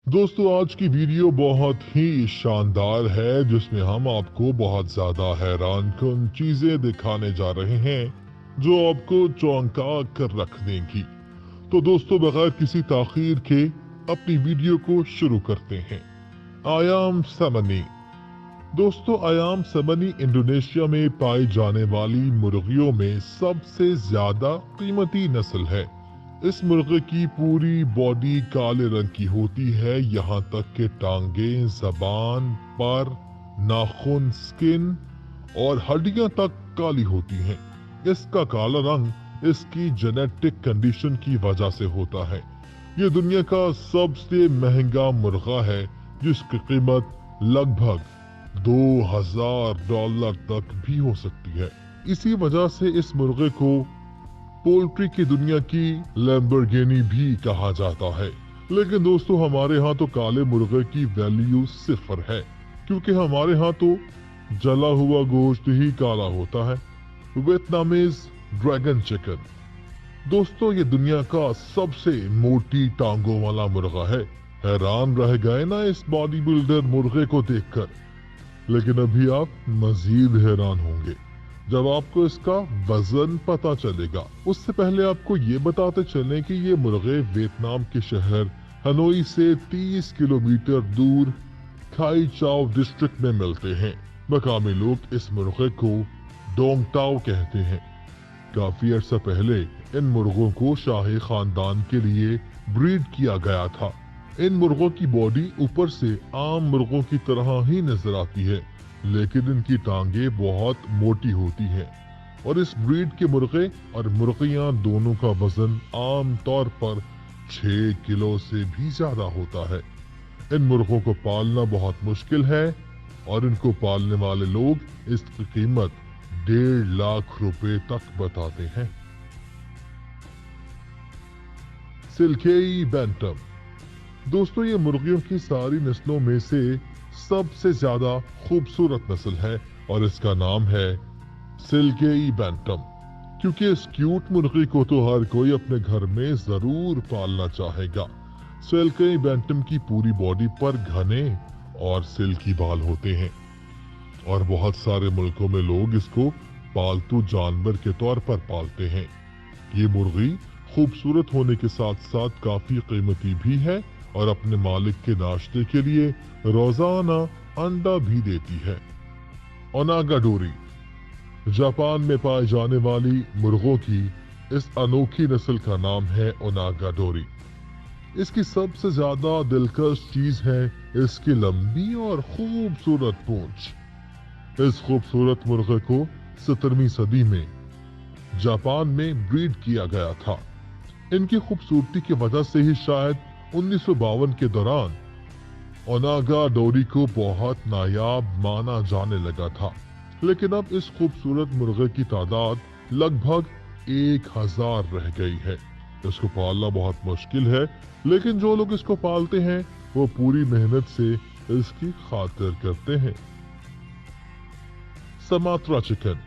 दोस्तों आज की वीडियो बहुत ही शानदार है जिसमें हम आपको बहुत ज्यादा हैरान कुन चीजें दिखाने जा रहे हैं जो आपको चौंका कर रख देंगी। तो दोस्तों बगैर किसी ताखीर के अपनी वीडियो को शुरू करते हैं। आयाम समनी। दोस्तों आयाम समनी इंडोनेशिया में पाई जाने वाली मुर्गियों में सबसे ज्यादा कीमती नस्ल है। इस मुर्गे की पूरी बॉडी काले रंग की होती है, यहाँ तक कि टांगें, जबान, पर, नाखून, स्किन और हड्डियां तक काली होती हैं। इसका काला रंग इसकी जेनेटिक कंडीशन की वजह से होता है। ये दुनिया का सबसे महंगा मुर्गा है जिसकी कीमत लगभग $2000 तक भी हो सकती है। इसी वजह से इस मुर्गे को पोल्ट्री की दुनिया की लैम्बोर्गिनी भी कहा जाता है। लेकिन दोस्तों हमारे यहाँ तो काले मुर्गे की वैल्यू सिफर है, क्योंकि हमारे यहाँ तो जला हुआ गोश्त ही काला होता है। Vietnamese dragon chicken. दोस्तों ये दुनिया का सबसे मोटी टांगों वाला मुर्गा है। हैरान रह गए ना इस बॉडी बिल्डर मुर्गे को देखकर, लेकिन अभी आप मजीद हैरान होंगे जब आपको इसका वजन पता चलेगा। उससे पहले आपको ये बताते चलें कि ये मुर्गे वियतनाम के शहर हनोई से 30 किलोमीटर दूर खाई चाव डिस्ट्रिक्ट में मिलते हैं। मकामी लोग इस मुर्गे को डोंग टाओ कहते हैं। काफी अर्सा पहले इन मुर्गों को शाही खानदान के लिए ब्रीड किया गया था। इन मुर्गों की बॉडी ऊपर से आम मुर्गों की तरह ही नजर आती है, लेकिन इनकी टांगें बहुत मोटी होती हैं और इस ब्रीड के मुर्गे और मुर्गियां दोनों का वजन आम तौर पर 6 किलो से भी ज्यादा होता है। इन मुर्गों को पालना बहुत मुश्किल है और इनको पालने वाले लोग इसकी कीमत 1.5 लाख रुपए तक बताते हैं। सिल्केई बैंटम। दोस्तों ये मुर्गियों की सारी नस्लों में से सबसे ज्यादा खूबसूरत नस्ल है और इसका नाम है सिल्केई बैंटम। क्योंकि इस क्यूट मुर्गी को तो हर कोई अपने घर में जरूर पालना चाहेगा। सिल्केई बैंटम की पूरी बॉडी पर घने और सिल्की बाल होते हैं और बहुत सारे मुल्कों में लोग इसको पालतू जानवर के तौर पर पालते हैं। ये मुर्गी खूबसूरत होने के साथ साथ काफी कीमती भी है और अपने मालिक के नाश्ते के लिए रोजाना अंडा भी देती है। ओनागाडोरी। जापान में पाए जाने वाली मुर्गों की इस अनोखी नस्ल का नाम है ओनागाडोरी। इसकी सबसे ज्यादा दिलकश चीज है इसकी लंबी और खूबसूरत पूंछ। इस खूबसूरत मुर्गे को 17वीं सदी में जापान में ब्रीड किया गया था। इनकी खूबसूरती की वजह से ही शायद 1952 के दौरान ओनागाडोरी को बहुत नायाब माना जाने लगा था। लेकिन अब इस खूबसूरत मुर्गे की तादाद लगभग 1000 रह गई है। इसको पालना बहुत मुश्किल है, लेकिन जो लोग इसको पालते हैं वो पूरी मेहनत से इसकी खातिर करते हैं। समात्रा चिकन।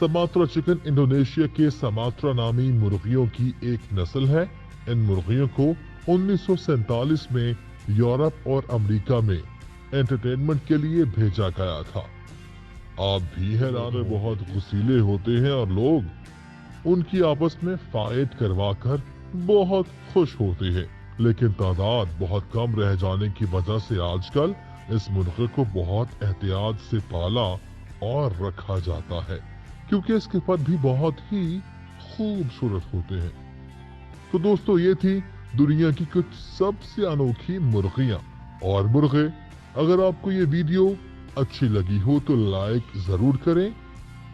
समात्रा चिकन इंडोनेशिया के समात्रा नामी मुर्गियों की एक नस्ल है। इन मुर्गियों को 1947 में यूरोप और अमेरिका में एंटरटेनमेंट के लिए भेजा गया था। आप भी हैरान बहुत गुस्सीले होते हैं और लोग उनकी आपस में फाइट करवाकर बहुत खुश होते हैं। लेकिन तादाद बहुत कम रह जाने की वजह से आजकल इस मुर्गे को बहुत एहतियात से पाला और रखा जाता है, क्योंकि इसके पर भी बहुत ही खूबसूरत होते हैं। तो दोस्तों ये थी दुनिया की कुछ सबसे अनोखी मुर्गियां और मुर्गे। अगर आपको ये वीडियो अच्छी लगी हो तो लाइक जरूर करें,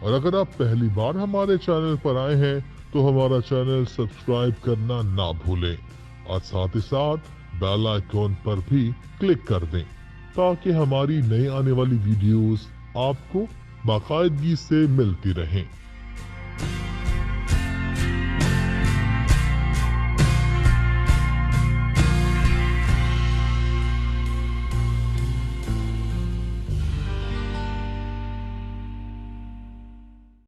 और अगर आप पहली बार हमारे चैनल पर आए हैं तो हमारा चैनल सब्सक्राइब करना ना भूलें और साथ ही साथ बेल आइकॉन पर भी क्लिक कर दें ताकि हमारी नई आने वाली वीडियोस आपको बाकायदगी से मिलती रहें।